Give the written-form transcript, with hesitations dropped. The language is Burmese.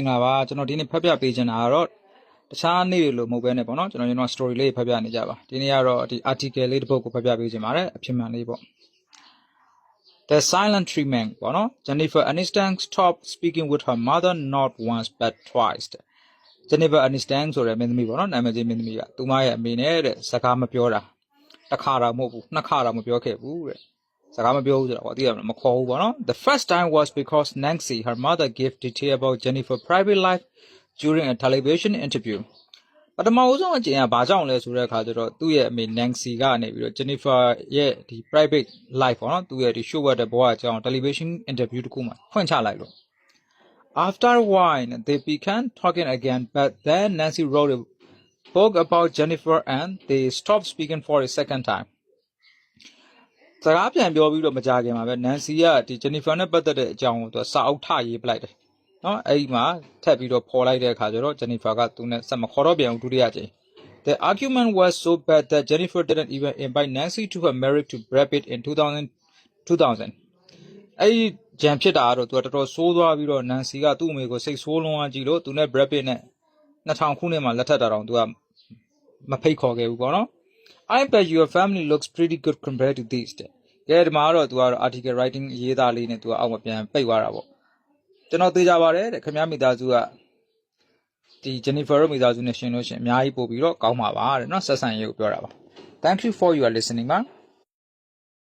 ငါပါကျွန်တော်ဒီနေ့ဖတ်ပြပေးချင်တာကတော့တခြားနေ့တွေလို့မဟုတ်ဘဲနဲ့ပေါ့နော်ကျွန်တော် story လေးဖတ်ပြနေကြပါဒီနေ့ကတော့ဒီ article လေးတစ်ပုဒ်ကိုဖတ်ပြပေးချင်ပါတယ်အဖြစ်မှန်လေးပေါ့ The silent treatment ပေါ့နော် Jennifer Aniston stopped speaking with her mother not once but twice Jennifer Aniston ဆိုတဲ့မင်းသမီးပေါ့နော်နာမည်ကြီးမင်းသမီးကသူမရဲ့အမေနဲ့တဲ့စကားမပြောတာတစ်ခါတော့မဟုတ်ဘူးနှစ်ခါတော့မပြောခဲ့ဘူးတဲ့စကားမပြောဘူးဆိုတော့သိရမလားမခေါ်ဘူးပေါ့နော် The first time was because Nancy her mother gave detail about Jennifer's private life during a television interview ပထမဆုံးအကြိမ်ကဘာကြောင့်လဲဆိုတဲ့အခါကျတော့သူ့ရဲ့အမေ Nancy ကနေပြီးတော့ Jennifer ရဲ့ဒီ private life ပေါ့နော်သူ့ရဲ့ဒီ show ရတဲ့ဘဝအကြောင်း television interview တခုမှဖွင့်ချလိုက်လို့ After a while they began talking again but then Nancy wrote a book about Jennifer and they stopped speaking for a second time စကားပြန်ပြောပြီးတော့မကြခင်မှာပဲ Nancy ကဒီ Jennifer နဲ့ပတ်သက်တဲ့အကြောင်းကိုသူစာအုပ်ထရေးပလိုက်တယ်နော်အဲ့ဒီမှာထပ်ပြီးတော့ပေါ်လိုက်တဲ့အခါကျတော့ Jennifer ကသူနဲ့ဆက်မခေါ်တော့ပြန်ဘူးဒုတိယကြိမ် The argument was so bad that Jennifer didn't even invite Nancy to her marriage to Brad Pitt in 2000အဲ့ဒီဂျန်ဖြစ်တာကတော့သူကတော်တော်ဆိုးသွားပြီးတော့ Nancy ကသူ့အမေကိုစိတ်ဆိုးလွန်အားကြီးလို့သူနဲ့ Brad Pitt နဲ့2000ခုနှစ်မှာလက်ထပ်တာတော့သူကမဖိတ်ခေါ်ခဲ့ဘူးပေါ့နော် I bet your family looks pretty good compared to this တဲ့ကဲဒီမှာတော့သူကတော့ article writing ရေးသားလေးနဲ့သူကအောက်မှာပြန်ပိတ်သွားတာပေါ့ကျွန်တော်သိကြပါတယ်တဲ့ခင်ဗျားမိသားစုကဒီ Jennifer တို့မိသားစုနဲ့ရှင်လို့ရှင်အများကြီးပို့ပြီးတော့ကောင်းပါပါတဲ့เนาะဆက်ဆံရေးကိုပြောတာပါ Thank you for your listening ပါ